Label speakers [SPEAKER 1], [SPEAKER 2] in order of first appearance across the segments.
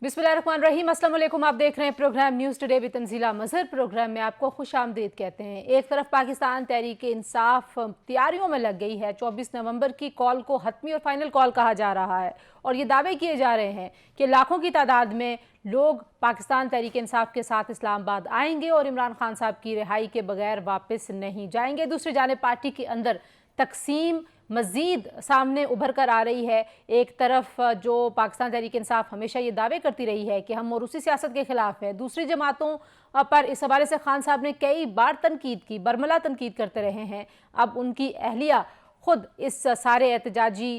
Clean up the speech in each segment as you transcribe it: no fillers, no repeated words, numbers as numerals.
[SPEAKER 1] बिस्मिल्लाहिर्रहमानिर्रहीम, अस्सलाम वालेकुम। आप देख रहे हैं programme news today with Tanzeela Mazhar. Programme में आपको खुशामदीद कहते हैं। एक तरफ पाकिस्तान तहरीक इंसाफ तैयारियों में लग गई है। 24 नवंबर की कॉल को हतमी और फाइनल कॉल कहा जा रहा है और ये दावे किए जा रहे हैं कि लाखों की तादाद में लोग पाकिस्तान तहरीक इंसाफ के साथ इस्लामाबाद आएंगे और इमरान खान साहब की रिहाई के बगैर वापस नहीं जाएंगे। दूसरी जानिब पार्टी के अंदर तकसीम मज़ीद सामने उभर कर आ रही है। एक तरफ जो पाकिस्तान तहरीक इंसाफ हमेशा ये दावे करती रही है कि हम मोरूसी सियासत के खिलाफ है, दूसरी जमातों पर इस हवाले से खान साहब ने कई बार तनकीद की, बरमला तनकीद करते रहे हैं। अब उनकी अहलिया खुद इस सारे एहतजाजी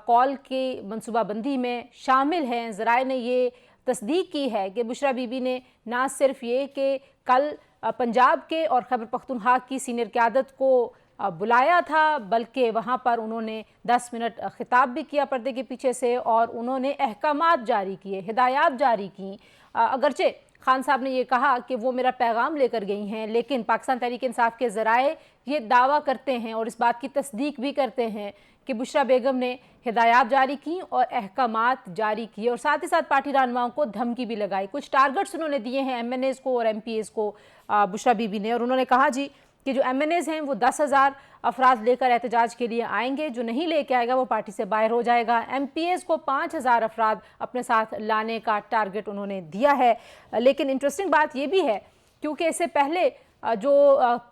[SPEAKER 1] कॉल की मनसूबाबंदी में शामिल हैं। ज़राए ने ये तस्दीक की है कि बुशरा बीबी ने ना सिर्फ ये कि कल पंजाब के और खैबर पख्तूनख्वा की सीनियर क़यादत को बुलाया था, बल्कि वहाँ पर उन्होंने 10 मिनट खिताब भी किया पर्दे के पीछे से और उन्होंने अहकामात जारी किए, हिदायत जारी की। अगरचे खान साहब ने ये कहा कि वो मेरा पैगाम लेकर गई हैं, लेकिन पाकिस्तान तहरीक इंसाफ के ज़राए ये दावा करते हैं और इस बात की तस्दीक भी करते हैं कि बुशरा बेगम ने हिदायत जारी की और अहकामात जारी किए और साथ ही साथ पार्टी रहनुमाओं को धमकी भी लगाई। कुछ टारगेट्स उन्होंने दिए हैं MNAs को और MPAs को बुशरा बीबी ने, और उन्होंने कहा जी कि जो MNAs हैं वो 10,000 अफराद लेकर एहतजाज के लिए आएंगे, जो नहीं लेके आएगा वो पार्टी से बाहर हो जाएगा। MPAs को 5,000 अफराद अपने साथ लाने का टारगेट उन्होंने दिया है। लेकिन इंटरेस्टिंग बात ये भी है क्योंकि इससे पहले जो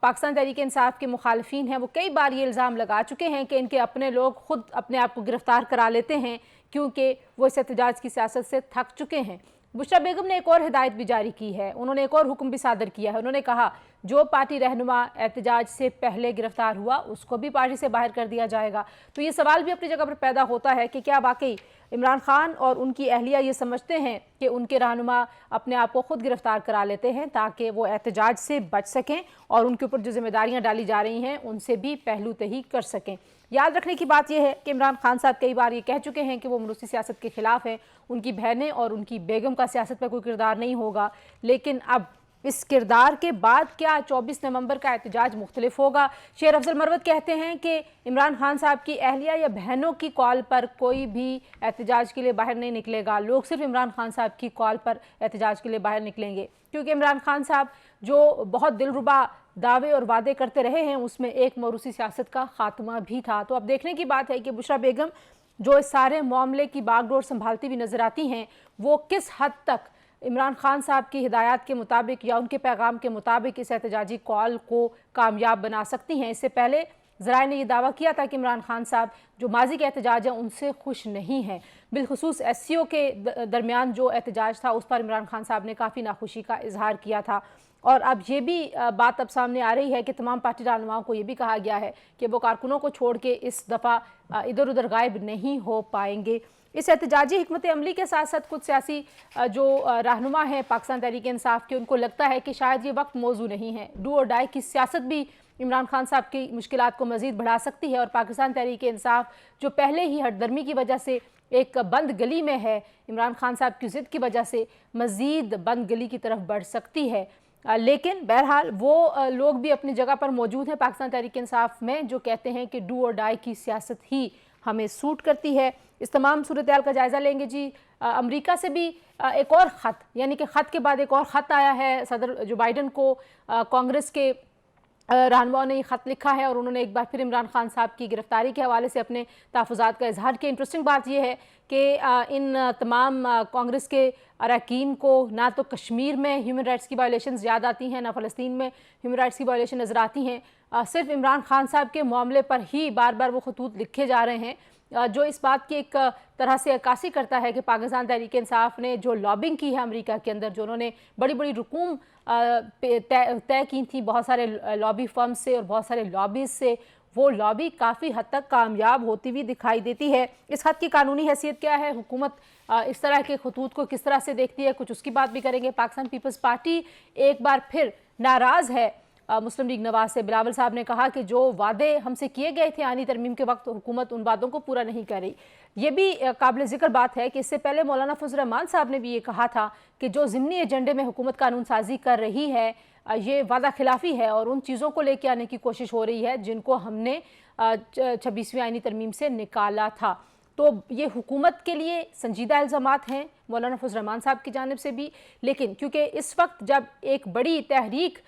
[SPEAKER 1] पाकिस्तान तहरीक इंसाफ के मुखालफीन हैं वो कई बार ये इल्ज़ाम लगा चुके हैं कि इनके अपने लोग खुद अपने आप को गिरफ्तार करा लेते हैं क्योंकि वो इस एहतजाज की सियासत से थक चुके हैं। बुशरा बेगम ने एक और हिदायत भी जारी की है, उन्होंने एक और हुक्म भी सादर किया है। उन्होंने कहा जो पार्टी रहनुमा एहतजाज से पहले गिरफ्तार हुआ उसको भी पार्टी से बाहर कर दिया जाएगा। तो ये सवाल भी अपनी जगह पर पैदा होता है कि क्या वाकई इमरान खान और उनकी अहलिया ये समझते हैं कि उनके रहनुमा अपने आप को खुद गिरफ्तार करा लेते हैं ताकि वो एहतजाज से बच सकें और उनके ऊपर जो जिम्मेदारियां डाली जा रही हैं उनसे भी पहलू तही कर सकें। याद रखने की बात यह है कि इमरान खान साहब कई बार ये कह चुके हैं कि वो मोरूसी सियासत के खिलाफ हैं, उनकी बहनें और उनकी बेगम का सियासत पर कोई किरदार नहीं होगा। लेकिन अब इस किरदार के बाद क्या 24 नवंबर का एहतजाज मुख्तलिफ होगा? शेर अफजल मरवत कहते हैं कि इमरान खान साहब की अहलिया या बहनों की कॉल पर कोई भी एहतजाज के लिए बाहर नहीं निकलेगा, लोग सिर्फ इमरान खान साहब की कॉल पर एहतजाज के लिए बाहर निकलेंगे क्योंकि इमरान खान साहब जो बहुत दिलरुबा दावे और वादे करते रहे हैं उसमें एक मोरूसी सियासत का खात्मा भी था। तो अब देखने की बात है कि बुशरा बेगम जो इस सारे मामले की बागडोर संभालती भी नजर आती हैं वो किस हद तक इमरान खान साहब की हिदायत के मुताबिक या उनके पैगाम के मुताबिक इस एहतजाजी कॉल को कामयाब बना सकती हैं। इससे पहले ज़राए ने यह दावा किया था कि इमरान खान साहब जो माजी के एहतजाज हैं उनसे खुश नहीं हैं। बिलखुसूस SCO के दरमियान जो एहतजाज था उस पर इमरान खान साहब ने काफ़ी नाखुशी का इजहार किया था और अब ये भी बात अब सामने आ रही है कि तमाम पार्टी रहनुमाओं को ये भी कहा गया है कि वो कारकुनों को छोड़ के इस दफ़ा इधर उधर गायब नहीं हो पाएंगे। इस एहतजाजी हिकमत अमली के साथ साथ कुछ सियासी जो रहनुमा हैं पाकिस्तान तहरीक इंसाफ के, उनको लगता है कि शायद ये वक्त मौजू नहीं है। डू और डाई की सियासत भी इमरान खान साहब की मुश्किलात को मज़ीद बढ़ा सकती है और पाकिस्तान तहरीक इंसाफ जो पहले ही हटदर्मी की वजह से एक बंद गली में है, इमरान खान साहब की ज़िद की वजह से मज़ीद बंद गली की तरफ बढ़ सकती है। लेकिन बहरहाल वो लोग भी अपनी जगह पर मौजूद हैं पाकिस्तान तहरीक इंसाफ में जो कहते हैं कि डू और डाई की सियासत ही हमें सूट करती है। इस तमाम सूरत हाल का जायज़ा लेंगे जी। अमेरिका से भी एक और ख़त, यानी कि ख़त के बाद एक और ख़त आया है सदर जो बाइडन को। कांग्रेस के रहनुमाओं ने ये ख़त लिखा है और उन्होंने एक बार फिर इमरान खान साहब की गिरफ्तारी के हवाले से अपने तहफ़्फ़ुज़ात का इजहार किया। इंटरेस्टिंग बात यह है कि इन तमाम कांग्रेस के अरकान को ना तो कश्मीर में ह्यूमन राइट्स की वायलेशंस याद आती हैं, ना फ़लस्तीन में ह्यूमन राइट्स की वायलेशन नज़र आती हैं। सिर्फ इमरान खान साहब के मामले पर ही बार बार वो खतूत लिखे जा रहे हैं जो इस बात की एक तरह से अक्कासी करता है कि पाकिस्तान तहरीक इंसाफ ने जो लॉबिंग की है अमेरिका के अंदर, जो उन्होंने बड़ी बड़ी रकूम तय की थी बहुत सारे लॉबी फर्म से और बहुत सारे लॉबीज से, वो लॉबी काफ़ी हद तक कामयाब होती हुई दिखाई देती है। इस हद की कानूनी हैसियत क्या है, हुकूमत इस तरह के खतूत को किस तरह से देखती है, कुछ उसकी बात भी करेंगे। पाकिस्तान पीपल्स पार्टी एक बार फिर नाराज़ है मुस्लिम लीग नवाज से। बिलावल साहब ने कहा कि जो वादे हमसे किए गए थे आनी तरमीम के वक्त, हुकूमत उन वादों को पूरा नहीं कर रही। ये भी काबिल ज़िक्र बात है कि इससे पहले मौलाना फजल रहमान साहब ने भी ये कहा था कि जो ज़िमनी एजेंडे में हुकूमत कानून साजी कर रही है ये वादा खिलाफ़ी है और उन चीज़ों को लेके आने की कोशिश हो रही है जिनको हमने 26वीं आईनी तरमीम से निकाला था। तो ये हुकूमत के लिए संजीदा इल्ज़ामात हैं मौलाना फजल रहमान साहब की जानिब से भी, लेकिन क्योंकि इस वक्त जब एक बड़ी तहरीक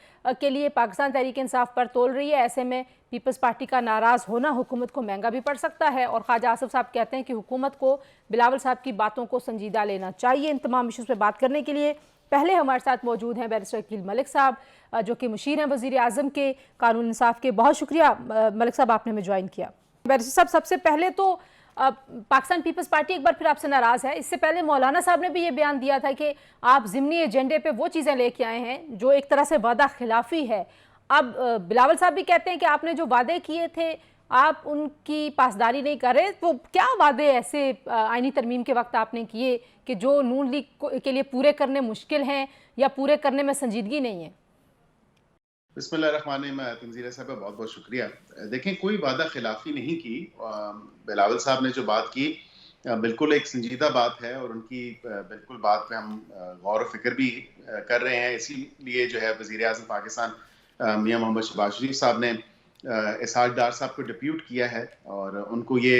[SPEAKER 1] के लिए पाकिस्तान तहरीक इंसाफ पर तोल रही है, ऐसे में पीपल्स पार्टी का नाराज़ होना हुकूमत को महंगा भी पड़ सकता है। और ख्वाजा आसिफ साहब कहते हैं कि हुकूमत को बिलावल साहब की बातों को संजीदा लेना चाहिए। इन तमाम इशूज़ पर बात करने के लिए पहले हमारे साथ मौजूद हैं बैरिस्टर अकील मलिक साहब, जो कि मुशीर हैं वज़ीर आज़म के कानून इंसाफ के। बहुत शुक्रिया मलिक साहब, आपने हमें ज्वाइन किया। बैरिस्टर साहब, सबसे पहले तो पाकिस्तान पीपल्स पार्टी एक बार फिर आपसे नाराज़ है। इससे पहले मौलाना साहब ने भी ये बयान दिया था कि आप ज़िमनी एजेंडे पे वो चीज़ें लेके आए हैं जो एक तरह से वादा खिलाफी है। अब बिलावल साहब भी कहते हैं कि आपने जो वादे किए थे आप उनकी पासदारी नहीं कर रहे। तो क्या वादे ऐसे आईनी तरमीम के वक्त आपने किए कि जो नून लीग के लिए पूरे करने मुश्किल हैं या पूरे करने में संजीदगी नहीं है?
[SPEAKER 2] बिस्मिल्लाहिर्रहमानिर्रहीम। तंजीला साहब का बहुत बहुत शुक्रिया। देखें, कोई वादा खिलाफी नहीं की। बिलावल साहब ने जो बात की बिल्कुल एक संजीदा बात है और उनकी बिल्कुल बात पे हम गौर फिक्र भी कर रहे हैं। इसीलिए जो है वज़ीर आज़म पाकिस्तान मियां मोहम्मद शहबाज शरीफ साहब ने इसहाक डार साहब को डिप्यूट किया है और उनको ये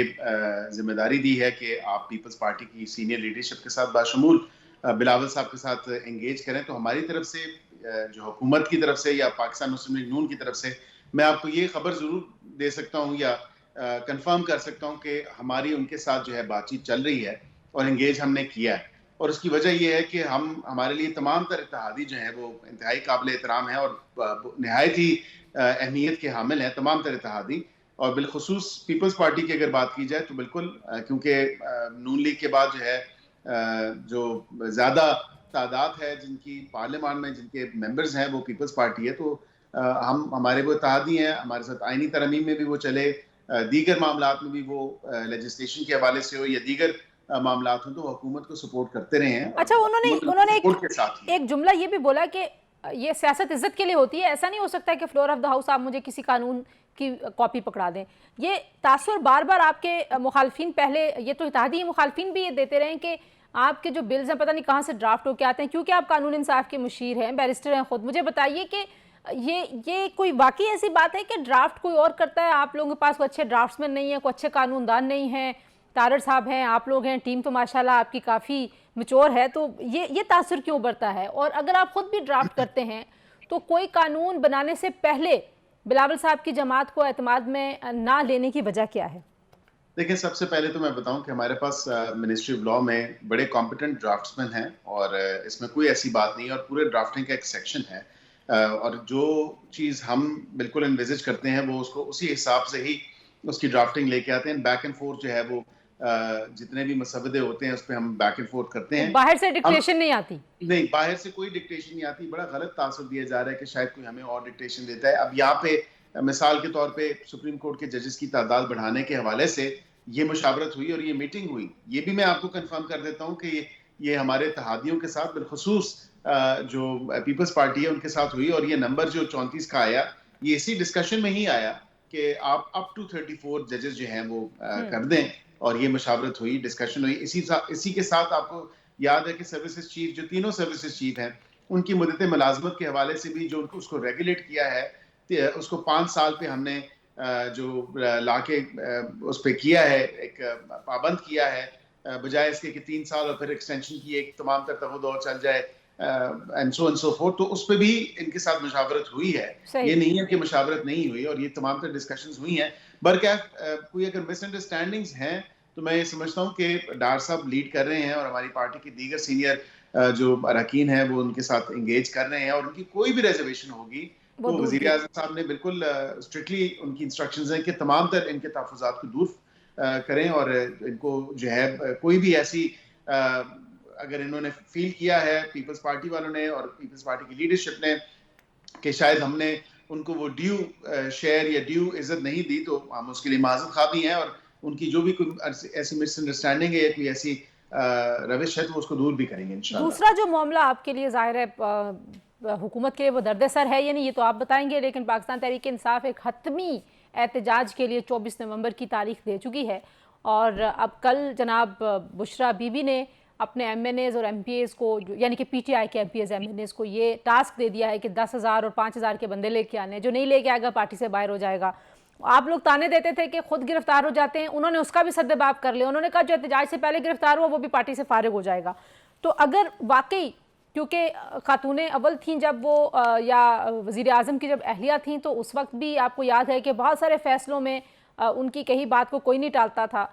[SPEAKER 2] जिम्मेदारी दी है कि आप पीपल्स पार्टी की सीनियर लीडरशिप के साथ बाशमूल बिलावल साहब के साथ एंगेज करें। तो हमारी तरफ से जो हुकूमत की तरफ से या पाकिस्तान मुस्लिम लीग नून की तरफ से मैं आपको ये खबर जरूर दे सकता हूँ या कंफर्म कर सकता हूँ कि हमारी उनके साथ जो है बातचीत चल रही है और एंगेज हमने किया है। और उसकी वजह यह है कि हमारे लिए तमाम तर इत्तेहादी जो है वो इंतहाई काबिल एहतराम है और नहायत ही अहमियत के हामिल हैं तमाम तर इत्तेहादी। और बिलखुसूस पीपल्स पार्टी की अगर बात की जाए तो बिल्कुल, क्योंकि नून लीग के बाद जो है जो ज्यादा तादाद है जिनकी पार्लियामान में जिनके मेंबर्स हैं वो पीपल्स पार्टी है। तो हमारे वो इत्तेहादी हैं, हमारे साथ आईनी तरमीम में भी वो चले, दीगर मामलात में भी वो लेजिस्लेशन के हवाले से हो या दीगर मामलात हो तो हुकूमत को सपोर्ट करते रहे हैं।
[SPEAKER 1] अच्छा, उन्होंने एक जुमला ये भी बोला कि ये सियासत इज्जत के लिए होती है, ऐसा नहीं हो सकता कि फ्लोर ऑफ द हाउस आप मुझे किसी कानून की कॉपी पकड़ा दें। ये तासुर बार बार आपके मुखालफिन, पहले ये तो इत्तेहादी मुखालफिन भी ये देते रहे कि आपके जो बिल्स हैं पता नहीं कहाँ से ड्राफ्ट होके आते हैं, क्योंकि आप कानून इंसाफ के मुशीर हैं, बैरिस्टर हैं खुद। मुझे बताइए कि ये कोई वाकई ऐसी बात है कि ड्राफ्ट कोई और करता है, आप लोगों के पास कोई अच्छे ड्राफ्ट्समैन नहीं है, कोई अच्छे कानूनदान नहीं है? तारड़ साहब हैं, आप लोग हैं, टीम तो माशाल्लाह आपकी काफ़ी मैच्योर है, तो ये तासुर क्यों बढ़ता है? और अगर आप खुद भी ड्राफ्ट करते हैं तो कोई कानून बनाने से पहले बिलावल साहब की जमात को एतमाद में ना लेने की वजह क्या है?
[SPEAKER 2] देखिए, सबसे पहले तो मैं बताऊं कि हमारे पास मिनिस्ट्री ऑफ लॉ में बड़े कॉम्पिटेंट ड्राफ्ट्समैन हैं और इसमें कोई ऐसी बात नहीं है और पूरे ड्राफ्टिंग का एक सेक्शन है और जो चीज़ हम बिल्कुल एनविजिज करते हैं वो उसको उसी हिसाब से ही उसकी ड्राफ्टिंग लेके आते हैं। बैक एंड फोर्थ जो है वो जितने भी मसवदे होते हैं उस पर हम बैक एंड फोर्थ करते हैं।
[SPEAKER 1] बाहर से डिक्टेशन नहीं आती?
[SPEAKER 2] नहीं, बाहर से कोई डिक्टेशन नहीं आती। बड़ा गलत तासुर दिया जा रहा है कि शायद कोई हमें और डिक्टेशन देता है। अब यहाँ पे मिसाल के तौर पे सुप्रीम कोर्ट के जजेस की तादाद बढ़ाने के हवाले से ये मुशावरत हुई और ये मीटिंग हुई। ये भी मैं आपको कंफर्म कर देता हूँ कि ये हमारे इत्तेहादियों के साथ बिलखुसूस जो पीपल्स पार्टी है उनके साथ हुई और ये नंबर जो 34 का आया ये इसी डिस्कशन में ही आया कि आप अप टू 34 जजेस जो हैं वो कर दें और ये मुशावरत हुई, डिस्कशन हुई। इसी के साथ आपको याद है कि सर्विसेज चीफ, जो तीनों सर्विसेज चीफ हैं, उनकी मुद्दत मुलाजमत के हवाले से भी जो उसको रेगुलेट किया है उसको 5 साल पे हमने जो ला के उस पर किया है, एक पाबंद किया है, बजाय इसके कि 3 साल और फिर एक्सटेंशन की एक तमाम तर तक दौर चल जाए एंड सो फोर्थ। तो उस पर भी इनके साथ मुशावरत हुई है। ये नहीं है कि मुशावरत नहीं हुई और ये तमाम तर डिस्कशंस हुई हैं। बरकैफ कोई अगर मिसअंडरस्टैंडिंग्स हैं तो मैं ये समझता हूँ कि डार साहब लीड कर रहे हैं और हमारी पार्टी के दीगर सीनियर जो अरकान हैं वो उनके साथ इंगेज कर रहे हैं और उनकी कोई भी रिजर्वेशन होगी तो वज़ीर आज़म साहब ने बिल्कुल स्ट्रिक्टली उनकी इंस्ट्रक्शंस हैं कि तमाम तर इनके तहफ़्फ़ुज़ात को दूर करें और इनको जो है कोई भी ऐसी अगर इन्होंने फील किया है पीपल्स पार्टी वालों ने और पीपल्स पार्टी की लीडरशिप ने कि शायद हमने उनको वो ड्यू शेयर या ड्यू इज्जत नहीं दी तो हम उसके लिए माज़रत खा भी हैं और उनकी जो भी कोई ऐसी मिसअंडरस्टैंडिंग है या कोई ऐसी रविश है तो उसको दूर भी करेंगे इंशाल्लाह।
[SPEAKER 1] दूसरा जो मामला आपके लिए जाहिर है हुकूमत के वो दर्द सर है या नहीं ये तो आप बताएंगे, लेकिन पाकिस्तान तहरीक इंसाफ एक हतमी एहतजाज के लिए 24 नवंबर की तारीख दे चुकी है और अब कल जनाब बुशरा बीबी ने अपने MNAs और MPAs को, यानी कि PTI के MPAs MNAs को ये टास्क दे दिया है कि 10,000 और 5,000 के बंदे लेके आने, जो नहीं लेके आएगा पार्टी से बाहर हो जाएगा। आप लोग ताने देते थे कि खुद गिरफ्तार हो जाते हैं, उन्होंने उसका भी सद्देबाब कर लिया। उन्होंने कहा जो एहतजाज से पहले गिरफ्तार हुआ वो भी पार्टी से फारिग हो जाएगा। तो अगर वाकई, क्योंकि खातूने अव्वल थीं जब वो या वज़ीर आज़म की जब अहलिया थीं, तो उस वक्त भी आपको याद है कि बहुत सारे फैसलों में उनकी कही बात को कोई नहीं टालता था।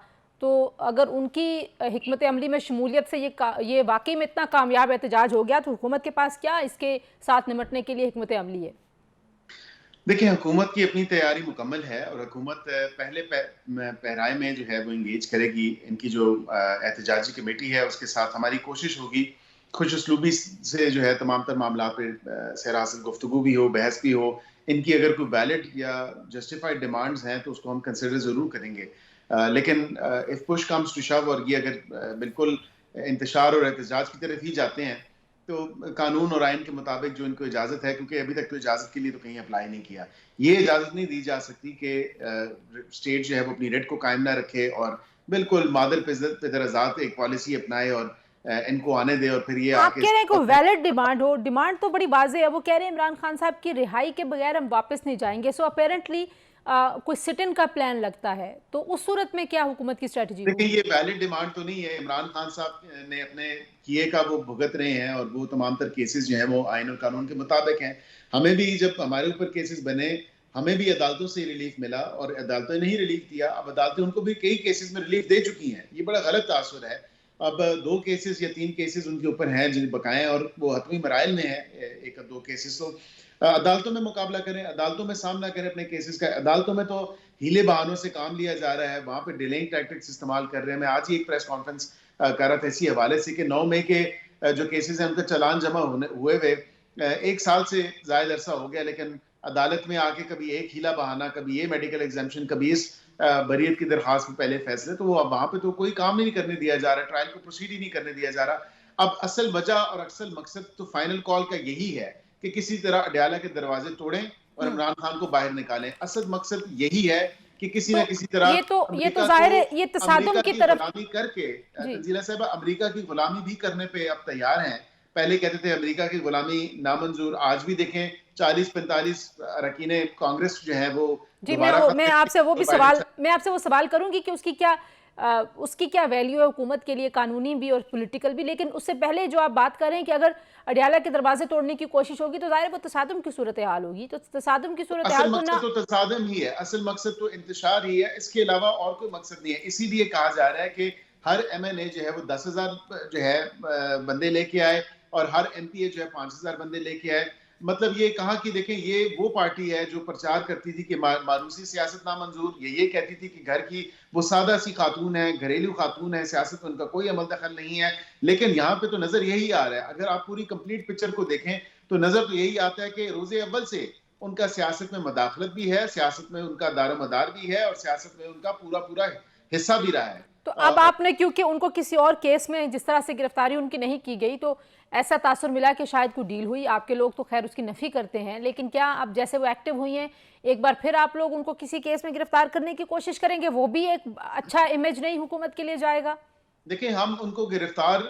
[SPEAKER 1] तो अगर उनकी हिकमत अमली में शमूलियत से ये वाकई में इतना कामयाब एहतजाज हो गया, तो हुकूमत के पास क्या इसके साथ निपटने के लिए हिकमत अमली है?
[SPEAKER 2] देखिए, हुकूमत की अपनी तैयारी मुकम्मल है और हुकूमत पहले पहराए में जो है वो इंगेज करेगी। इनकी जो एहतजाजी कमेटी है उसके साथ हमारी कोशिश होगी खुश उसलूबी से जो है तमाम तर मामला पे सरासर गुफ्तगू भी हो, बहस भी हो। इनकी अगर कोई वैलिड या जस्टिफाइड डिमांड्स हैं तो उसको हम कंसिडर ज़रूर करेंगे। लेकिन इफ़ पुश कम्स टू शव और ये अगर बिल्कुल इंतशार और एहतजाज की तरफ ही जाते हैं तो कानून और आइन के मुताबिक जो इनको इजाजत है, क्योंकि अभी तक तो इजाजत के लिए तो कहीं अप्लाई नहीं किया, ये इजाजत नहीं दी जा सकती कि स्टेट जो है वो अपनी रेट को कायम ना रखे और बिल्कुल मादर पिदर आजाद एक पॉलिसी अपनाए और इनको आने दे और फिर ये
[SPEAKER 1] आप
[SPEAKER 2] आके
[SPEAKER 1] कह रहे हैं कोई वैलिड डिमांड हो, डिमांड तो बड़ी वाज़ेह है। वो कह रहे हैं इमरान खान साहब की रिहाई के बगैर हम वापस नहीं जाएंगे। सो अपेरेंटली कोई सिट इन का प्लान लगता है। तो उस सूरत में क्या हुकूमत की स्ट्रेटजी
[SPEAKER 2] देखिए,
[SPEAKER 1] होगी?
[SPEAKER 2] ये वैलिड डिमांड तो नहीं है। इमरान खान साहब ने अपने किए का वो भुगत रहे हैं और वो तमाम तर केसेस जो हैं वो आइन और कानून के मुताबिक हैं। हमें भी जब हमारे ऊपर केसेस बने, हमें भी अदालतों से रिलीफ मिला और अदालतों ने ही रिलीफ दिया। अब अदालतें उनको भी कई केसेस में रिलीफ दे चुकी हैं। ये बड़ा गलत तासुर है। अब 2 केसेस या 3 केसेस उनके ऊपर हैं जिन बकाए और वो हतमी मराइल में है। 1 या 2 केसेस तो अदालतों में मुकाबला करें, अदालतों में सामना करें अपने केसेस का। अदालतों में तो हीले बहानों से काम लिया जा रहा है, वहां पे डिलेइंग टैक्टिक्स इस्तेमाल कर रहे हैं। मैं आज ही एक प्रेस कॉन्फ्रेंस कर रहा था इसी हवाले से कि 9 मई के जो केसेस हैं उनका चालान जमा हुए हुए 1 साल से ज्यादा अरसा हो गया, लेकिन अदालत में आके कभी एक हीला बहाना, कभी ये मेडिकल एग्जामिशन, कभी इस बरीयत की दरखास्त पे पहले फैसले, तो वो वहां पे तो कोई काम नहीं करने दिया जा रहा, ट्रायल को प्रोसीड ही नहीं करने दिया जा रहा। अब असल वजह और असल मकसद तो फाइनल कॉल का यही है कि किसी तरह अडयाला के दरवाजे तोड़ें और इमरान खान को बाहर निकालें। असल मकसद यही है कि किसी
[SPEAKER 1] तो
[SPEAKER 2] न किसी तरह
[SPEAKER 1] ये तो
[SPEAKER 2] अमेरिका
[SPEAKER 1] जाहिर
[SPEAKER 2] को
[SPEAKER 1] है, ये तसादुम
[SPEAKER 2] अमेरिका
[SPEAKER 1] की
[SPEAKER 2] की
[SPEAKER 1] तरफ।
[SPEAKER 2] गुलामी करके
[SPEAKER 1] जी।
[SPEAKER 2] तंजीला साहब अमेरिका की गुलामी भी करने पे अब तैयार हैं। पहले कहते थे अमेरिका की गुलामी नामंजूर, आज भी देखें 40-45 अरकान कांग्रेस जो है वो
[SPEAKER 1] जी,
[SPEAKER 2] दोबारा
[SPEAKER 1] मैं आपसे वो भी सवाल, मैं आपसे वो सवाल करूंगी कि उसकी क्या वैल्यू है हुकूमत के लिए, कानूनी भी और पॉलिटिकल भी। लेकिन उससे पहले जो आप बात कर रहे हैं कि अगर अडयाला के दरवाजे तोड़ने की कोशिश होगी तो जाहिर वो तसादुम की सूरत हाल होगी। तो तसादुम की सूरत
[SPEAKER 2] असल
[SPEAKER 1] हाल तो
[SPEAKER 2] मकसद
[SPEAKER 1] ना।
[SPEAKER 2] तो तसादम ही है, असल मकसद तो इंतशार ही है, इसके अलावा और कोई मकसद नहीं है। इसीलिए कहा जा रहा है कि हर MNA जो है वो 10,000 जो है बंदे लेके आए और हर MPA जो है 5,000 बंदे लेके आए। मतलब ये कहा कि देखें, ये वो पार्टी है जो प्रचार करती थी कि मारूसी सियासत नामंजूर, ये कहती थी कि घर की वो सादा सी खातून है, घरेलू खातून है, सियासत में उनका कोई अमल दखल नहीं है। लेकिन यहाँ पे तो नजर यही आ रहा है, अगर आप पूरी कंप्लीट पिक्चर को देखें तो नजर तो यही आता है कि रोजे अव्वल से उनका सियासत में मदाखलत भी है, सियासत में उनका दारोमदार भी है और सियासत में उनका पूरा पूरा हिस्सा भी रहा है।
[SPEAKER 1] तो अब आपने, क्योंकि उनको किसी और केस में जिस तरह से गिरफ्तारी उनकी नहीं की गई, तो ऐसा तासुर मिला कि शायद कोई डील हुई। आपके लोग तो खैर उसकी नफी करते हैं, लेकिन क्या अब जैसे वो एक्टिव हुई हैं, एक बार फिर आप लोग उनको किसी केस में गिरफ्तार करने की कोशिश करेंगे? वो भी एक अच्छा इमेज नहीं हुकूमत के लिए जाएगा?
[SPEAKER 2] देखिए, हम उनको गिरफ्तार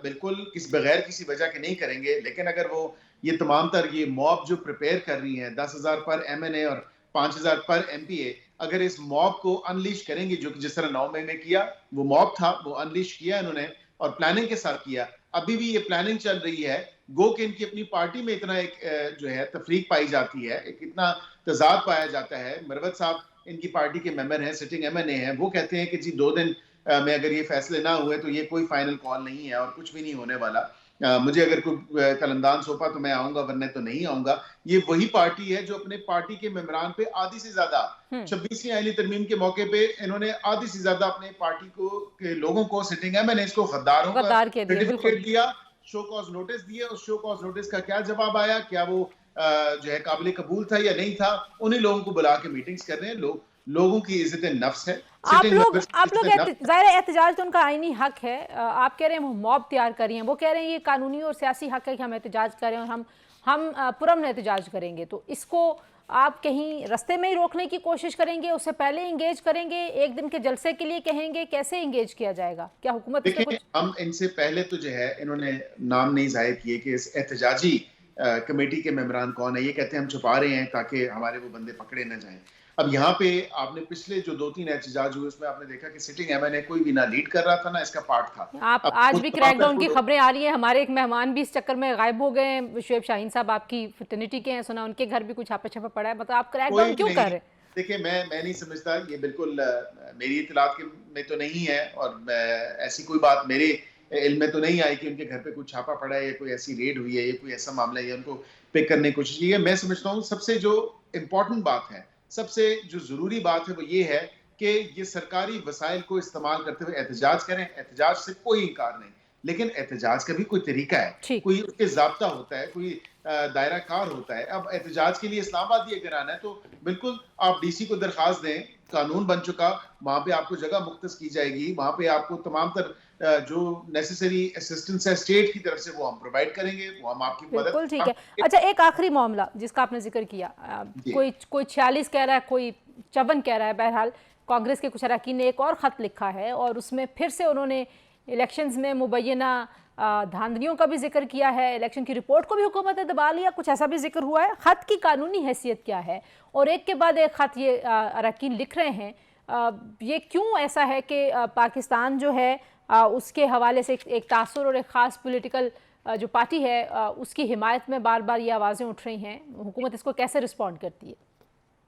[SPEAKER 2] बिल्कुल बगैर किसी वजह के नहीं करेंगे, लेकिन अगर वो ये तमाम तर ये मॉब जो प्रिपेयर कर रही है 10,000 पर MNA और 5,000 पर MPA, अगर इस मॉब को अनलीश करेंगे जो कि जिस तरह 9 मई में किया, वो मॉब था, वो अनलीश किया इन्होंने और प्लानिंग के साथ किया। अभी भी ये प्लानिंग चल रही है। गो कि इनकी अपनी पार्टी में इतना एक जो है तफरीक पाई जाती है, एक इतना तजाद पाया जाता है। मरवत साहब इनकी पार्टी के मेंबर हैं, सिटिंग MNA हैं, वो कहते हैं कि जी 2 दिन में अगर ये फैसले ना हुए तो ये कोई फाइनल कॉल नहीं है और कुछ भी नहीं होने वाला। मुझे अगर कोई कलंदान सौंपा तो मैं आऊंगा, वरना तो नहीं आऊंगा। ये वही पार्टी है जो अपने पार्टी के मेंबरान पे आधी से ज्यादा 26वीं आईनी तरमीम के मौके पे इन्होंने आधी से ज्यादा अपने पार्टी को के लोगों को, सिटिंग MNAs को गद्दारों का
[SPEAKER 1] गद्दार कह दिया, बिल्कुल।
[SPEAKER 2] सर्टिफिकेट दिया, शो कॉज नोटिस दिए। उस शो कॉज नोटिस का क्या जवाब आया, क्या वो जो है काबिल कबूल था या नहीं था, उन्हीं लोगों को बुला के मीटिंग्स कर रहे हैं। लोगों की इज्जत नफ्स है।
[SPEAKER 1] आप लोग जाहिर है एहतजाज तो उनका आईनी हक है। आप कह रहे हैं वो मॉब तैयार कर रही हैं, वो कह रहे हैं ये कानूनी और सियासी हक है कि हम एहतजाज करें और हम पुरअमन एहतजाज करेंगे। तो इसको आप कहीं रास्ते में ही रोकने की कोशिश करेंगे, उससे पहले इंगेज करेंगे, एक दिन के जलसे के लिए कहेंगे? कैसे इंगेज किया जाएगा? क्या हुकूमत इसमें कुछ?
[SPEAKER 2] हम इनसे पहले तो जो है इन्होंने नाम नहीं जाहिर किए कि इस एहतजाजी कमेटी के मेंबरान कौन है। ये कहते हैं हम छुपा रहे हैं ताकि हमारे वो बंदे पकड़े ना जाएं। अब यहाँ पे आपने पिछले जो 2-3 एहतजाज हुए उसमें आपने देखा कि सिटिंग एमएनए कोई भी ना लीड कर रहा था ना इसका पार्ट था।
[SPEAKER 1] आप
[SPEAKER 2] अब
[SPEAKER 1] आज
[SPEAKER 2] उन
[SPEAKER 1] भी
[SPEAKER 2] तमाम
[SPEAKER 1] क्रैकडाउन की
[SPEAKER 2] तरफ
[SPEAKER 1] खबरें आ रही हैं, हमारे एक मेहमान भी इस चक्कर में गायब हो गए हैं, शुएब शाहीन साहब आपकी फ्रेटर्निटी के हैं, सुना उनके घर भी कुछ छापा पड़ा है, मतलब आप क्रैकडाउन
[SPEAKER 2] कोई
[SPEAKER 1] क्यों
[SPEAKER 2] नहीं।
[SPEAKER 1] कर रहे हैं?
[SPEAKER 2] देखिए मैं नहीं समझता ये बिल्कुल मेरी इत्तलात के में तो नहीं है और ऐसी कोई बात मेरे इल्म में तो नहीं आई कि उनके घर पे कुछ छापा पड़ा है या कोई ऐसी रेड हुई है या कोई ऐसा मामला है या उनको पिक करने की कोशिश की है। मैं समझता हूँ सबसे जो इम्पोर्टेंट बात है, सबसे जो ज़रूरी बात है वो ये है कि ये सरकारी वसाइल को इस्तेमाल करते हुए एहतजाज करें, एहतजाज से कोई इनकार नहीं। लेकिन एहतजाज का भी कोई तरीका है,
[SPEAKER 1] ठीक।
[SPEAKER 2] कोई उसके ज़ाब्ता होता है, कोई दायरा कार होता है। अब एहतजाज के लिए इस्लामाबाद ही अगर आना है तो बिल्कुल आप डीसी को दरखास्त दें, कानून बन चुका, वहाँ पे आपको जगह मुख्तस की जाएगी, वहाँ पे आपको तमाम तर जो नेसेसरी असिस्टेंस है स्टेट की तरफ से वो हम प्रोवाइड करेंगे, वो हम आपकी मदद
[SPEAKER 1] बिल्कुल ठीक है। अच्छा, एक आखिरी मामला जिसका आपने जिक्र किया,
[SPEAKER 2] जी।
[SPEAKER 1] कोई कोई 46 कह रहा है, कोई 54 कह रहा है, बहरहाल कांग्रेस के कुछ अरकान ने एक और ख़त लिखा है और उसमें फिर से उन्होंने इलेक्शंस में मुबैना धांधलियों का भी जिक्र किया है, इलेक्शन की रिपोर्ट को भी हुकूमत ने दबा लिया, कुछ ऐसा भी जिक्र हुआ है। ख़त की कानूनी हैसियत क्या है? और एक के बाद एक ख़त ये अरकान लिख रहे हैं, ये क्यों ऐसा है कि पाकिस्तान जो है उसके हवाले से एक तासुर और एक ख़ास पॉलिटिकल जो पार्टी है उसकी हिमायत में बार बार ये आवाज़ें उठ रही हैं, हुकूमत इसको कैसे रिस्पॉन्ड करती है?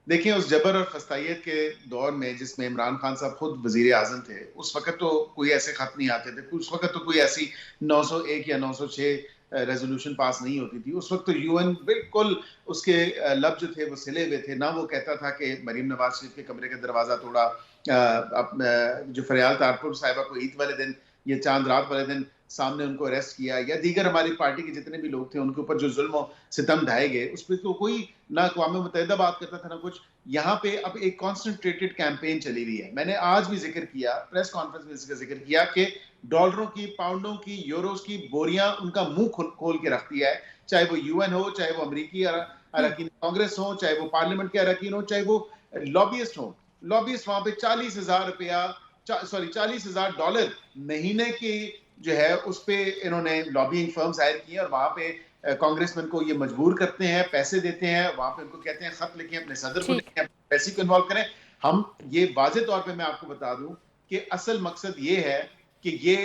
[SPEAKER 2] देखिए उस जबर और खस्तायत के दौर में जिसमें इमरान खान साहब खुद वजीर आजम थे, उस वक्त तो कोई ऐसे खत नहीं आते थे, उस वक्त तो कोई ऐसी 901 या 906 रेजोल्यूशन पास नहीं होती थी। उस वक्त तो यूएन बिल्कुल उसके लब जो थे वो सिले हुए थे। ना वो कहता था कि मरीम नवाज शरीफ के कमरे का दरवाजा तोड़ा, जो फरियाल तारपुर साहिबा को ईद वाले दिन या चांद रात वाले दिन सामने उनको अरेस्ट किया या दीगर हमारी पार्टी के जितने भी लोग थे उनके ऊपर जो जुल्म सितम ढाए गए, उस पर तो कोई ना अक़वाम मुत्तहिदा बात करता था ना कुछ। यहाँ पे अब एक कॉन्सेंट्रेटेड कैंपेन चली हुई है। मैंने आज भी जिक्र किया, प्रेस कॉन्फ्रेंस में इसका जिक्र किया कि डॉलरों की, पाउंडों की, यूरोज की बोरियां उनका मुंह खोल के रख दिया है, चाहे वो यूएन हो, चाहे वो अमरीकी अरकान कांग्रेस हो, चाहे वो पार्लियामेंट के अरकान हो, चाहे वो लॉबियस्ट हो। लॉबियस्ट वहां पे 40,000 रुपया, सॉरी 40,000 डॉलर महीने की जो है उस पे इन्होंने लॉबिंग फर्म्स हायर की है और वहां पे कांग्रेसमैन को ये मजबूर करते हैं, पैसे देते हैं, वहां पे उनको कहते हैं खत लिखें, अपने सदर को लिखें, पैसे को इन्वॉल्व करें। हम ये वाज़ेह तौर पे मैं आपको बता दूं कि असल मकसद ये है कि ये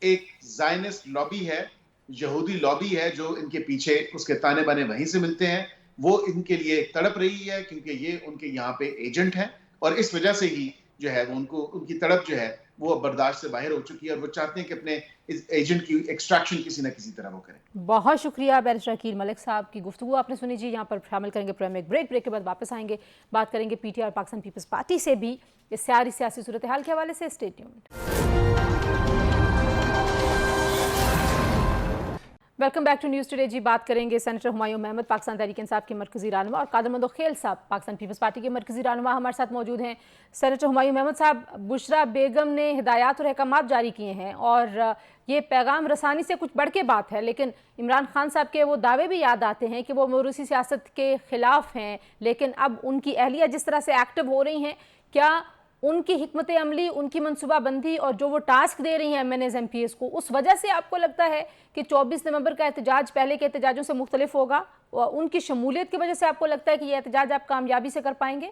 [SPEAKER 2] एक ज़ायनिस्ट लॉबी है, यहूदी लॉबी है जो इनके पीछे उसके ताने बाने वहीं से मिलते हैं। वो इनके लिए तड़प रही है क्योंकि ये उनके यहाँ पे एजेंट है और इस वजह से ही जो है उनको उनकी तड़प जो है वो बर्दाश्त से बाहर हो चुकी है और वो चाहते हैं कि अपने इस एजेंट की एक्सट्रैक्शन किसी ना किसी तरह वो करें।
[SPEAKER 1] बहुत शुक्रिया बैरिस्टर अकील मलिक साहब की गुफ्तगू आपने सुनी जी। यहाँ पर शामिल करेंगे प्रोग्राम एक ब्रेक के बाद वापस आएंगे, बात करेंगे पीटीआई और पाकिस्तान पीपल्स पार्टी से भी इस सारी सियासी सूरत हाल के हवाले से। Stay tuned. Welcome back to news today जी। बात करेंगे सेनेटर हुमायूं अहमद, पाकिस्तान तहरीक इंसाफ के मरकजी रहनुमा, और कादर मंदो खेल साहब, पाकिस्तान पीपल्स पार्टी के मरकजी रहनुमा हमारे साथ मौजूद हैं। सेनेटर हुमायूं अहमद साहब, बुशरा बेगम ने हिदायत और अहकामात जारी किए हैं और ये पैगाम रसानी से कुछ बढ़ के बात है, लेकिन इमरान खान साहब के वो दावे भी याद आते हैं कि वो मौरूसी सियासत के खिलाफ हैं, लेकिन अब उनकी अहलिया जिस तरह से एक्टिव हो रही हैं, क्या उनकी हिकमत अमली, उनकी मनसूबाबंदी और जो वो टास्क दे रही हैं MNAs MPs को, उस वजह से आपको लगता है कि 24 नवंबर का एहतजाज पहले के एहतजाजों से मुख्तलिफ होगा? और उनकी शमूलियत की वजह से आपको लगता है कि ये एहतजाज आप कामयाबी से कर पाएंगे?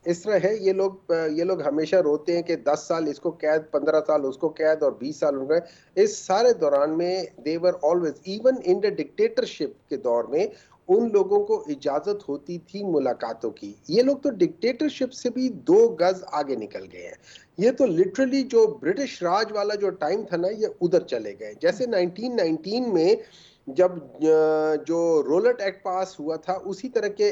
[SPEAKER 3] इस तरह है, ये लोग हमेशा रोते हैं कि 10 साल इसको कैद, 15 साल उसको कैद और 20 साल उनको। इस सारे दौरान में they were always, even in the dictatorship के दौर में उन लोगों को इजाजत होती थी मुलाकातों की। ये लोग तो डिक्टेटरशिप से भी 2 गज आगे निकल गए हैं। ये तो लिटरली जो ब्रिटिश राज वाला जो टाइम था ना, ये उधर चले गए। जैसे 1919 में जब जो रोलट एक्ट पास हुआ था, उसी तरह के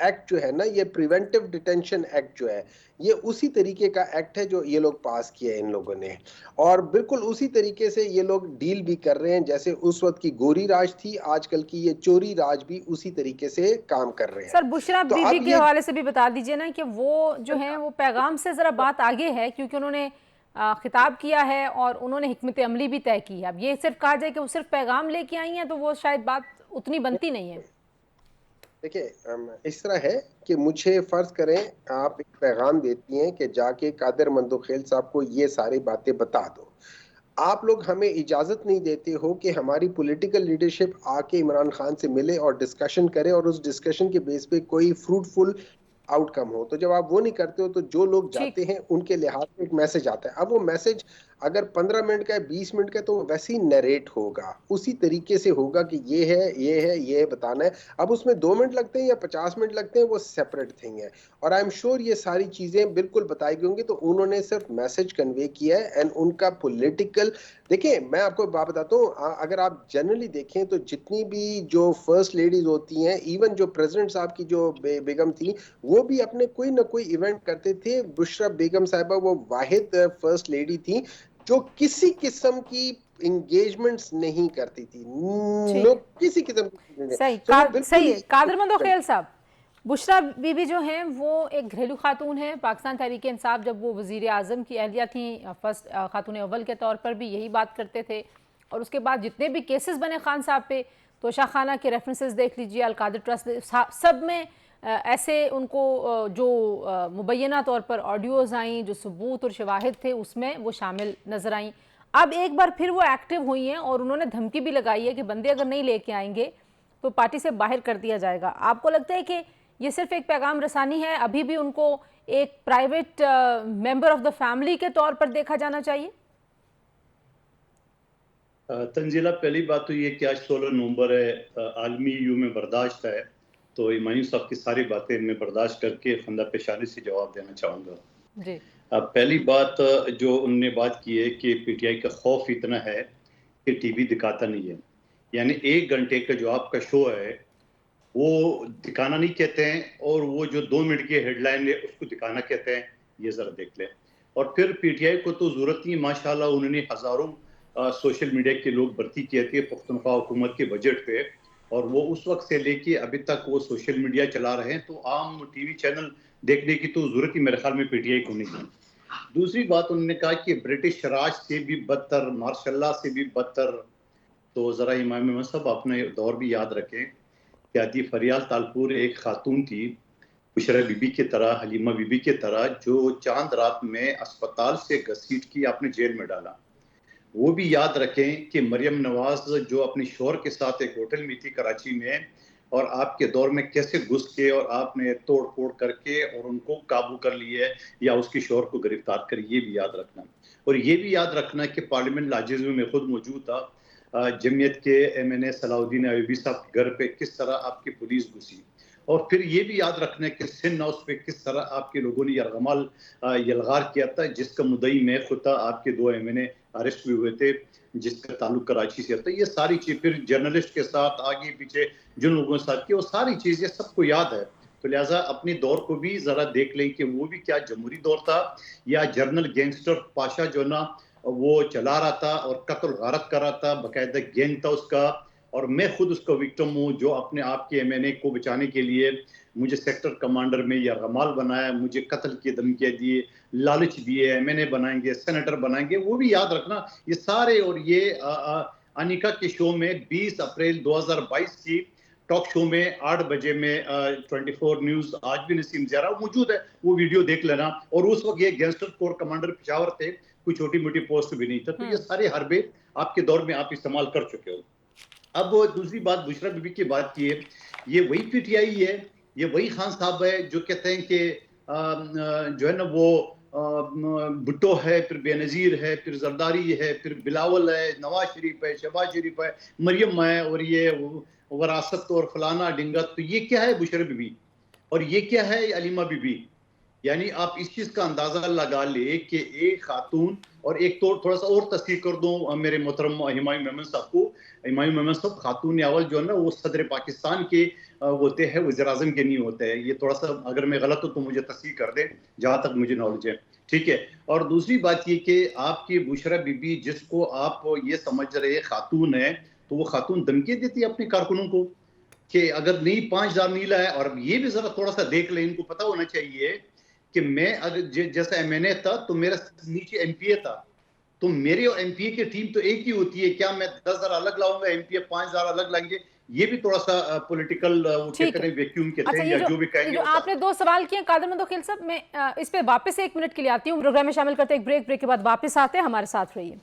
[SPEAKER 3] एक्ट जो है ना, ये प्रिवेंटिव डिटेंशन एक्ट जो है, ये उसी तरीके का एक्ट है जो ये लोग पास किए इन लोगों ने। और बिल्कुल उसी तरीके से ये लोग डील भी कर रहे हैं। जैसे उस वक्त की गोरी राज थी, आजकल की ये चोरी राज भी उसी तरीके से काम कर रहे हैं।
[SPEAKER 1] सर, बुशरा बीबी के हवाले से भी बता दीजिए ना कि वो जो है वो पैगाम से जरा बात आगे है, क्योंकि उन्होंने खिताब किया है और उन्होंने हिकमत अमली भी तय की है। अब ये सिर्फ कहा जाए कि वो सिर्फ पैगाम लेके आई हैं तो वो शायद बात उतनी बनती नहीं है।
[SPEAKER 3] देखिए, इस तरह है कि मुझे फर्ज करें आप एक पैगाम देती हैं कि जाके कादर मंदो खेल साहब को ये सारी बातें बता दो। आप लोग हमें इजाजत नहीं देते हो कि हमारी पॉलिटिकल लीडरशिप आके इमरान खान से मिले और डिस्कशन करे और उस डिस्कशन के बेस पे कोई फ्रूटफुल आउटकम हो। तो जब आप वो नहीं करते हो तो जो लोग जाते हैं उनके लिहाज में एक मैसेज आता है। अब वो मैसेज अगर 15 मिनट का है, 20 मिनट का है, तो वो वैसे ही नरेट होगा, उसी तरीके से होगा कि ये है, ये है, ये है, बताना है। अब उसमें 2 मिनट लगते हैं या 50 मिनट लगते हैं, वो सेपरेट थिंग है। और आई एम श्योर ये सारी चीजें बिल्कुल बताई गई होंगी। तो उन्होंने सिर्फ मैसेज कन्वे किया है एंड उनका पॉलिटिकल, देखिए मैं आपको बात बताता हूँ, अगर आप जनरली देखें तो जितनी भी जो फर्स्ट लेडीज होती हैं, इवन जो प्रेसिडेंट साहब की जो बेगम थी, वो भी अपने कोई ना कोई इवेंट करते थे। बुशरा बेगम साहिबा वो वाहिद फर्स्ट लेडी थी जो किसी किस्म की इंगेजमेंट्स नहीं करती थी, नो, किसी किस्म की।
[SPEAKER 1] सही
[SPEAKER 3] तो वो बिल्कुल
[SPEAKER 1] सही है।
[SPEAKER 3] ही
[SPEAKER 1] कादर मंदोखेल साहब, बुशरा बीबी जो हैं वो एक घरेलू खातून है। पाकिस्तान तहरीक इंसाफ जब वो वजीर आज़म की अहलिया थी, फर्स्ट खातून अव्वल के तौर पर भी यही बात करते थे। और उसके बाद जितने भी केसेस बने खान साहब पे, तोशा खाना के रेफरेंसेस देख लीजिए, अलकादर ट्रस्ट, सब में ऐसे उनको जो मुबैना तौर पर ऑडियोज़ आई, जो सबूत और शवाहिद थे उसमें वो शामिल नज़र आई। अब एक बार फिर वो एक्टिव हुई हैं और उन्होंने धमकी भी लगाई है कि बंदे अगर नहीं लेके आएंगे तो पार्टी से बाहर कर दिया जाएगा। आपको लगता है कि ये सिर्फ एक पैगाम रसानी है, अभी भी उनको एक private member of the family के तौर पर देखा जाना चाहिए?
[SPEAKER 4] तंजीला, पहली बात तो ये कि आज 16 नवंबर है, आलमी यूम बर्दाश्त है, तो इमानी साहब की सारी बातें मैं बर्दाश्त करके खंदा पेशानी से जवाब देना चाहूँगा जी। पहली बात जो उन्होंने बात की है कि पीटीआई का खौफ इतना है कि टीवी दिखाता नहीं है, यानी 1 घंटे का जो आपका शो है वो दिखाना नहीं कहते हैं, और वो जो 2 मिनट की हेडलाइन है उसको दिखाना कहते हैं। ये जरा देख लें। और फिर पीटीआई को तो जरूरत नहीं, माशाल्लाह उन्होंने हजारों सोशल मीडिया के लोग भर्ती किए थे पख्तूनख्वा हुकूमत के बजट पे, और वो उस वक्त से लेके अभी तक वो सोशल मीडिया चला रहे हैं, तो आम टीवी चैनल देखने की तो जरूरत ही मेरे ख्याल में पीटीआई को नहीं है। दूसरी बात उन्होंने कहा कि ब्रिटिश राज से भी बदतर, मार्शल लॉ से भी बदतर, तो जरा इमाम मसहब अपने दौर भी याद रखें कि आदि फरियाल तालपुर एक खातून थी, बुशरा बीबी की तरह, हलीमा बीबी की तरह, जो चांद रात में अस्पताल से घसीट की आपने जेल में डाला। वो भी याद रखें कि मरियम नवाज जो अपने शौहर के साथ एक होटल में थी कराची में, और आपके दौर में कैसे घुस के और आपने तोड़ फोड़ करके और उनको काबू कर लिया है या उसके शौहर को गिरफ्तार कर, ये भी याद रखना। और ये भी याद रखना कि पार्लियामेंट लाजिज़ में मैं खुद मौजूद था, जमीयत के MNA सलाउद्दीन अयूबी साहब के घर पे किस तरह आपकी पुलिस घुसी। और फिर ये भी याद रखना कि सिंध हाउस पे किस तरह आपके लोगों ने यरगमाल यलगार किया था, जिसका मुद्दई में खुद था, आपके 2 MNA अरेस्ट भी हुए थे जिसका ताल्लुक कराची से था। ये सारी चीज फिर जर्नलिस्ट के साथ आगे पीछे जिन लोगों के साथ की, वो सारी चीजें सबको याद है। तो लिहाजा अपने दौर को भी जरा देख लें कि वो भी क्या जमहूरी दौर था या जर्नल गैंगस्टर पाशा जो ना वो चला रहा था और कत्ल गारत कर रहा था, बाकायदा गैंग था उसका। और मैं खुद उसका विक्टिम हूँ जो अपने आप के MNA को बचाने के लिए मुझे सेक्टर कमांडर में या गमाल बनाया, मुझे कत्ल की धमकियाँ दिए, लालच दिए, MNA बनाएंगे, सेनेटर बनाएंगे, वो भी याद रखना ये सारे। और ये अनिका के शो में 20 अप्रैल 2022 की टॉक शो में 8 बजे में 24 न्यूज़ आज भी नसीम ज़रा मौजूद है, वो वीडियो देख लेना। और उस वक्त ये गैंगस्टर कोर कमांडर पेशावर थे, कोई छोटी मोटी पोस्ट भी नहीं था। तो ये सारे हरबे आपके दौर में आप इस्तेमाल कर चुके हो। अब दूसरी बात बुशरा बीबी की बात की है, ये वही पीटीआई है, ये वही खान साहब है जो कहते हैं कि जो है ना वो भुट्टो है, फिर बेनज़ीर है, फिर जरदारी है, फिर बिलावल है, नवाज शरीफ है, शहबाज शरीफ है, मरियम है, और ये वरासत और फलाना डिंगत। तो ये क्या है बुशरा बीबी और ये क्या है अलीमा बीबी? यानी आप इस चीज का अंदाजा लगा ले कि एक खातून, और एक तो थोड़ा सा और तस्दीक कर दूं मेरे मोहतरम हुमायूं मेमन साहब को, हुमायूं मेमन साहब खातून अव्वल जो है ना वो सदर पाकिस्तान के होते हैं, वज़ीर आज़म के नहीं होते हैं। ये थोड़ा सा अगर मैं गलत हो तो मुझे तस्दीक कर दें जहां तक मुझे नॉलेज है, ठीक है। और दूसरी बात ये कि आपकी बुशरा बीबी जिसको आप ये समझ रहे खातून है, तो वो खातून धमकी देती है अपने कारकुनों को कि अगर नहीं 5000 नहीं लाया। और ये भी जरा थोड़ा सा देख लें, इनको पता होना चाहिए कि मैं अगर जैसा MNA था तो मेरा नीचे MPA था, तो मेरे और MPA की टीम तो एक ही होती है। क्या मैं 10,000 अलग लाऊंगा, MPA 5,000 अलग लाएंगे? ये भी थोड़ा सा पॉलिटिकल वैक्यूम कहते हैं या जो भी कहेंगे।
[SPEAKER 1] आपने 2 सवाल किए कादर मंदोखेल साहब, मैं इस पे वापस 1 मिनट के लिए आती हूँ, प्रोग्राम में शामिल करते हैं एक ब्रेक के बाद वापस आते हैं, हमारे साथ रहिए।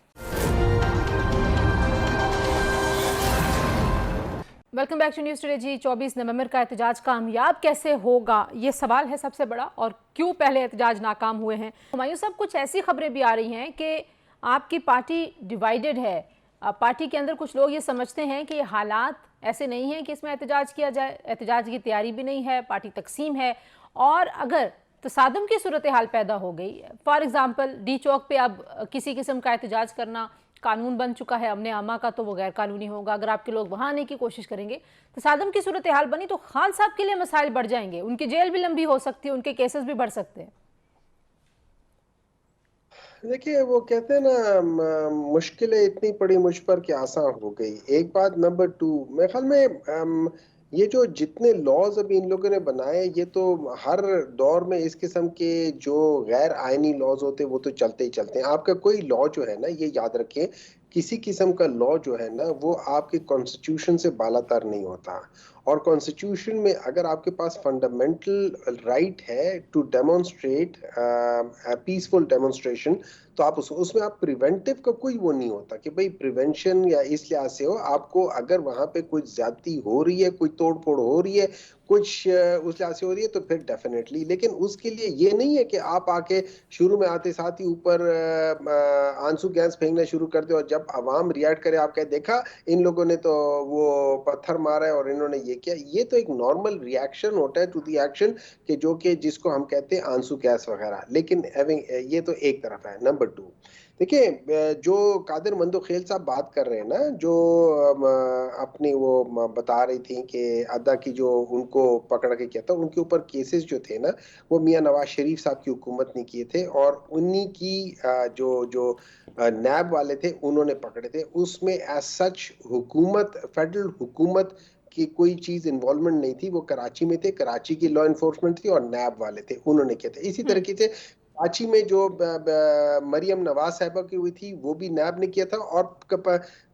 [SPEAKER 1] Welcome back to news today जी। 24 नवंबर का एहतजाज कामयाब कैसे होगा, ये सवाल है सबसे बड़ा, और क्यों पहले एहतजाज नाकाम हुए हैं। हुमायूं साहब, कुछ ऐसी खबरें भी आ रही हैं कि आपकी पार्टी डिवाइडेड है। पार्टी के अंदर कुछ लोग ये समझते हैं कि ये हालात ऐसे नहीं हैं कि इसमें एहतजाज किया जाए, एहतजाज की तैयारी भी नहीं है, पार्टी तकसीम है, और अगर तसादम की सूरत हाल पैदा हो गई, फॉर एग्जाम्पल डी चौक पे अब किसी किस्म का एहतजाज करना कानून बन चुका है अमने आमा का, तो वो गैर कानूनी होगा। अगर आपके लोग वहां आने की कोशिश करेंगे, तसादम की सूरत हाल बनी तो खान साहब के लिए मसाइल बढ़ जाएंगे, उनकी जेल भी लंबी हो सकती है, उनके केसेस भी बढ़ सकते हैं।
[SPEAKER 3] देखिए, वो कहते हैं ना, मुश्किलें इतनी पड़ी मुझ पर कि आसान हो गई। एक बात। नंबर टू, मेरे ख्याल में ये जो जितने लॉज अभी इन लोगों ने बनाए, ये तो हर दौर में इस किस्म के जो गैर आईनी लॉज होते हैं वो तो चलते ही चलते हैं। आपका कोई लॉ जो है ना, ये याद रखें, किसी किस्म का लॉ जो है ना वो आपके कॉन्स्टिट्यूशन से बालातर नहीं होता। और कॉन्स्टिट्यूशन में अगर आपके पास फंडामेंटल राइट है टू डेमोन्स्ट्रेट पीसफुल डेमोन्स्ट्रेशन, तो आप उसमें आप प्रिवेंटिव का कोई वो नहीं होता कि भाई प्रिवेंशन या इस लिहाज से हो। आपको अगर वहां पे कुछ ज्यादती हो रही है, कोई तोड़फोड़ हो रही है, कुछ उस लिहाज से हो रही है, तो फिर डेफिनेटली। लेकिन उसके लिए ये नहीं है कि आप आके शुरू में आते साथ ही ऊपर आंसू गैस फेंकना शुरू कर दे, और जब आवाम रिएक्ट करे आप कहे देखा इन लोगों ने तो वो पत्थर मारा है और इन्होंने ये किया। ये तो एक नॉर्मल रिएक्शन होता है टू दी एक्शन, कि जो कि जिसको हम कहते हैं आंसू गैस वगैरह। लेकिन ये तो एक तरफ है। नंबर टू, देखिए, जो कादिर मंदोखेल साहब बात कर रहे हैं ना, जो अपनी वो बता रही थी कि अदा की जो उनको पकड़ के किया था, उनके ऊपर केसेस जो थे ना, वो मियां नवाज शरीफ साहब की हुकूमत ने किए थे, और उन्हीं की जो जो नैब वाले थे उन्होंने पकड़े थे। उसमें एज सच हुकूमत, फेडरल हुकूमत की कोई चीज इन्वॉल्वमेंट नहीं थी। वो कराची में थे, कराची की लॉ इन्फोर्समेंट थी, और नैब वाले थे, उन्होंने किया था। इसी तरीके से कराची में जो मरियम नवाज साहिबा की हुई थी, वो भी नैब ने किया था, और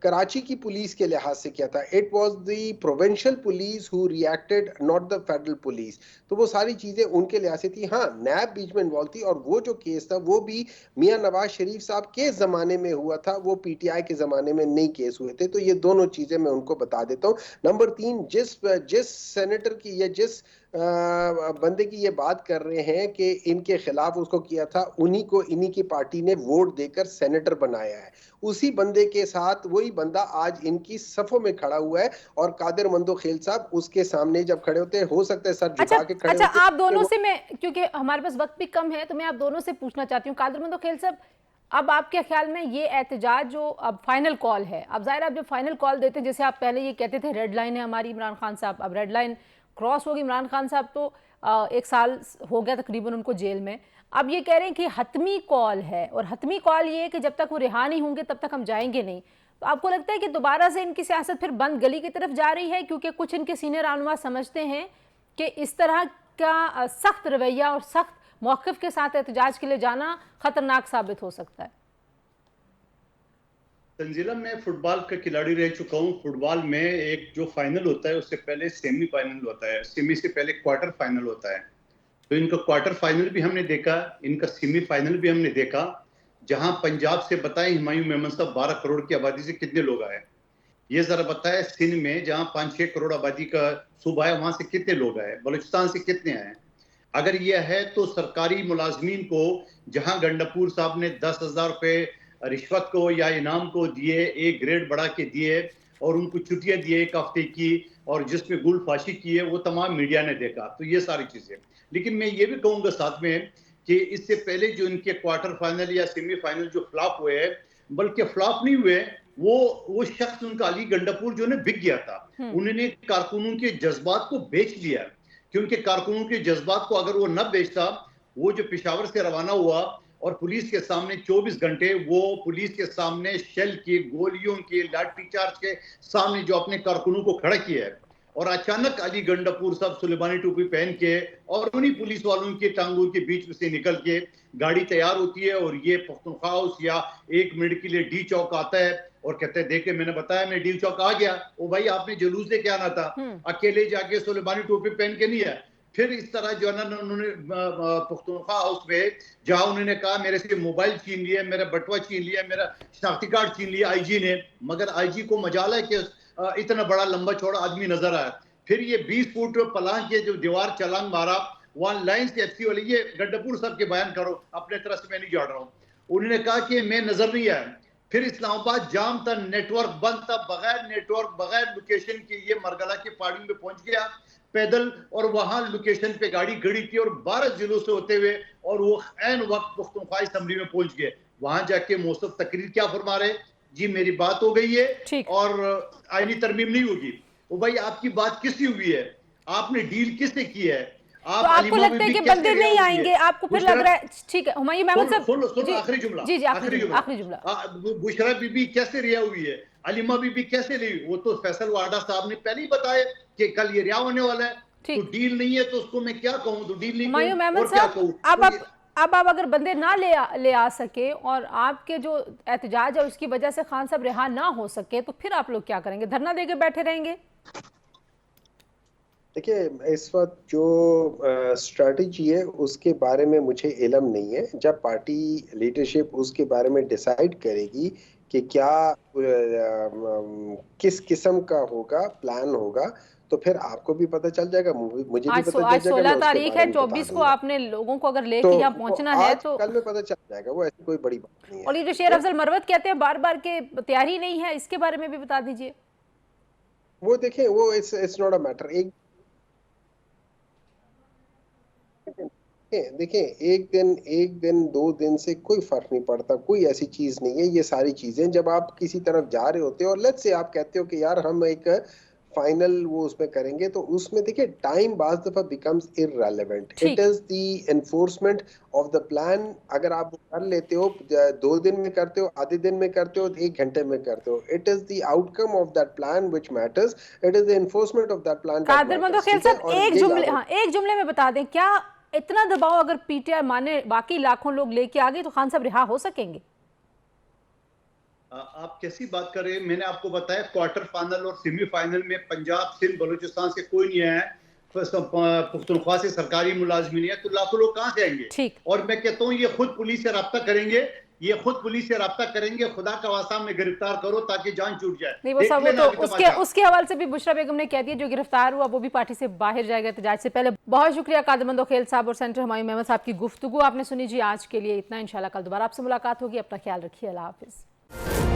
[SPEAKER 3] कराची की पुलिस के लिहाज से किया था। It was the provincial police who reacted, not the federal police. तो वो सारी चीजें उनके लिहाज से थी। हाँ, नैब बीच में इन्वॉल्व थी, और वो जो केस था वो भी मियां नवाज शरीफ साहब के जमाने में हुआ था, वो पीटीआई के जमाने में नहीं केस हुए थे। तो ये दोनों चीजें मैं उनको बता देता हूँ। नंबर तीन, जिस सेनेटर की या जिस बंदे की ये बात कर रहे हैं कि इनके खिलाफ उसको किया था, उन्हीं को इन्हीं की पार्टी ने वोट देकर सेनेटर बनाया है। उसी बंदे के साथ वही बंदा आज इनकी सफों में खड़ा हुआ है, और कादिर मंदोखेल साहब उसके सामने जब खड़े होते हैं, हो सकता है सर झुका के खड़े
[SPEAKER 1] अच्छा,
[SPEAKER 3] होते हैं।
[SPEAKER 1] आप दोनों से मैं, क्योंकि हमारे पास वक्त भी कम है, तो मैं आप दोनों से पूछना चाहती हूँ। कादिर मंदोखेल साहब, अब आपके ख्याल में ये एहतजाज जो अब फाइनल कॉल है, अब जाहिर आप जब फाइनल कॉल देते हैं, जैसे आप पहले ये कहते थे रेड लाइन है हमारी इमरान खान साहब, अब रेड लाइन क्रॉस होगी। इमरान खान साहब तो 1 साल हो गया तकरीबन उनको जेल में, अब ये कह रहे हैं कि हतमी कॉल है, और हतमी कॉल ये है कि जब तक वो रिहा नहीं होंगे तब तक हम जाएंगे नहीं। तो आपको लगता है कि दोबारा से इनकी सियासत फिर बंद गली की तरफ जा रही है, क्योंकि कुछ इनके सीनियर रहनुमा समझते हैं कि इस तरह का सख्त रवैया और सख्त मौक़िफ़ के साथ एहतजाज के लिए जाना खतरनाक साबित हो सकता है?
[SPEAKER 4] तंजीला, मैं फुटबॉल का खिलाड़ी रह चुका हूँ। फुटबॉल में एक जो फाइनल होता है उससे पहले सेमीफाइनल होता है, सेमी से पहले क्वार्टर फाइनल होता है। तो इनका क्वार्टर फाइनल भी हमने देखा, इनका सेमीफाइनल भी हमने देखा, जहां पंजाब से बताएं हुमायूं मेमन साहब 12 करोड़ की आबादी से कितने लोग आए। ये जरा बताए सिंध में जहां 5-6 करोड़ आबादी का सूबा है, वहां से कितने लोग आए, बलूचिस्तान से कितने आए। अगर ये है तो सरकारी मुलाजमीन को जहां गंडापुर साहब ने 10,000 रुपए रिश्वत को या इनाम को दिए, एक ग्रेड बढ़ा के दिए, और उनको छुट्टियां दिए 1 हफ्ते की, और जिसमें गुलफाशी की है, वो तमाम मीडिया ने देखा। तो ये सारी चीजें। लेकिन मैं ये भी कहूंगा साथ में कि इससे पहले जो इनके क्वार्टर फाइनल या सेमीफाइनल जो फ्लॉप हुए हैं, बल्कि फ्लॉप नहीं हुए, वो शख्स उनका अली गंडापुर जो ने बिक गया था। उन्होंने कारकुनों के जज्बात को बेच लिया, क्योंकि कारकुनों के जज्बात को अगर वो न बेचता, वो जो पेशावर से रवाना हुआ और पुलिस के सामने 24 घंटे वो पुलिस के सामने शेल की, गोलियों के, लाठीचार्ज के सामने जो अपने कारकुनों को खड़ा किया है, और अचानक अली गंडापुर साहब सुलेमानी टोपी पहन के और उन्हीं पुलिस वालों के टांगों के बीच में से निकल के गाड़ी तैयार होती है, और ये पख्तूनख्वा हाउस या 1 मिनट के लिए डी चौक आता है, और कहते हैं देखे मैंने बताया मैं डी चौक आ गया। ओ भाई, आपने जुलूस लेके आना था, अकेले जाके सुलेमानी टोपी पहन के नहीं है। फिर इस तरह जो है ना उन्होंने पुख्तनख्वा हाउस में जहां उन्होंने कहा मेरे से मोबाइल छीन लिया, मेरा बटुआ छीन लिया, मेरा शनाख्ती कार्ड छीन लिया आईजी ने, मगर आईजी को मजाल है कि इतना बड़ा लंबा चौड़ा आदमी नजर आया। फिर ये 20 फुट पलांग के जो दीवार छलांग मारा, वहां लाइन्स के एफसी वाले, ये गड्ढापुर साहब के बयान करो, अपने तरह से मैं नहीं जान रहा हूँ, उन्होंने कहा कि मैं नजर नहीं आया। फिर इस्लामाबाद जाम था, नेटवर्क बंद था, बगैर नेटवर्क बगैर लोकेशन के ये मरगला के पहाड़ी में पहुंच गया पैदल, और वहां लोकेशन पे गाड़ी खड़ी थी और 12 जिलों से होते हुए, और वो ऐन वक्त पुख्तनख्वा असेंबली में पहुंच गए। वहां जाके मौसफ तकरीर क्या फरमा रहे, जी मेरी बात हो गई है और आईनी तरमीम नहीं होगी। वो भाई आपकी बात किससे हुई है, आपने डील किससे की है?
[SPEAKER 1] तो आपको लगता है कि बंदे नहीं आएंगे, आपको फिर लग रहा है? ठीक है हुमायूं अहमद साहब,
[SPEAKER 4] आखिरी जुमला,
[SPEAKER 1] जी आखिरी जुमला।
[SPEAKER 4] बुशरा बीबी कैसे रिहा हुई है, अलीमा बीबी कैसे रही? वो तो फैसल वाडा साहब ने पहले ही बताया कि कल ये रिहा होने वाला है, तो डील नहीं है तो उसको मैं क्या कहूं, तो डील नहीं
[SPEAKER 1] हुमायूं अहमद साहब, अब आप अगर बंदे ना ले आ सके और आपके जो एहतजाज है उसकी वजह से खान साहब रिहा ना हो सके, तो फिर आप लोग क्या करेंगे? धरना देके बैठे रहेंगे?
[SPEAKER 3] देखिए, इस वक्त जो स्ट्रैटेजी है उसके बारे में मुझे इल्म नहीं है। जब पार्टी लीडरशिप उसके बारे में डिसाइड करेगी कि क्या किस किस्म का होगा, प्लान होगा, तो फिर आपको भी पता चल जाएगा, मुझे भी पता चल जाएगा।
[SPEAKER 1] 16 तारीख है, 24 को आपने लोगों को अगर लेके यहाँ पहुंचना है तो
[SPEAKER 3] कल में पता चल जाएगा, वो ऐसी कोई बड़ी बात नहीं है।
[SPEAKER 1] और ये जो शेर अफजल मरवत कहते हैं बार बार के तैयार ही नहीं है, इसके बारे में भी बता दीजिए।
[SPEAKER 3] वो देखें, वो इट्स नॉट अ मैटर। देखें, एक दिन 2 दिन से कोई फर्क नहीं पड़ता, कोई ऐसी चीज नहीं है। ये सारी चीजें जब आप किसी तरफ जा रहे होते हो और लेट्स से आप कहते हो कि यार हम एक फाइनल वो उसमें करेंगे, तो उसमें देखिए टाइम बाज दफा becomes irrelevant. It is the enforcement of the plan. अगर आप कर लेते हो 2 दिन में करते हो, आधे दिन में करते हो, 1 घंटे में करते हो, it is the outcome of that plan which matters. It is the enforcement of that plan.
[SPEAKER 1] Qadir Mandokhel साहब, एक जुमले में बता दें, क्या इतना दबाव अगर पीटीआई माने बाकी लाखों लोग लेके आ गए तो खान साहब रिहा हो सकेंगे?
[SPEAKER 4] आप कैसी बात कर रहे हैं? मैंने आपको बताया क्वार्टर फाइनल और सेमीफाइनल में पंजाब, सिंध, बलूचिस्तान से कोई नहीं आया है, पुख्तनख्वा से सरकारी मुलाजमी नहीं है, तो लाखों लोग कहाँ से आएंगे? और मैं कहता हूँ ये खुद पुलिस से रब्ता करेंगे, खुदा का वास्ता में गिरफ्तार करो ताकि जान छूट जाए।
[SPEAKER 1] नहीं, वो तो उसके हवाले से भी बुशरा बेगम ने कह दिया जो गिरफ्तार हुआ वो भी पार्टी से बाहर जाएगा एहतजाज से पहले। बहुत शुक्रिया कादिर मंदोखेल साहब और सेंटर हुमायूं अहमद साहब की गुफ्तगू आपने सुनी जी। आज के लिए इतना, इंशाल्लाह कल दोबारा आपसे मुलाकात होगी। अपना ख्याल रखिए, अल्लाह हाफिज।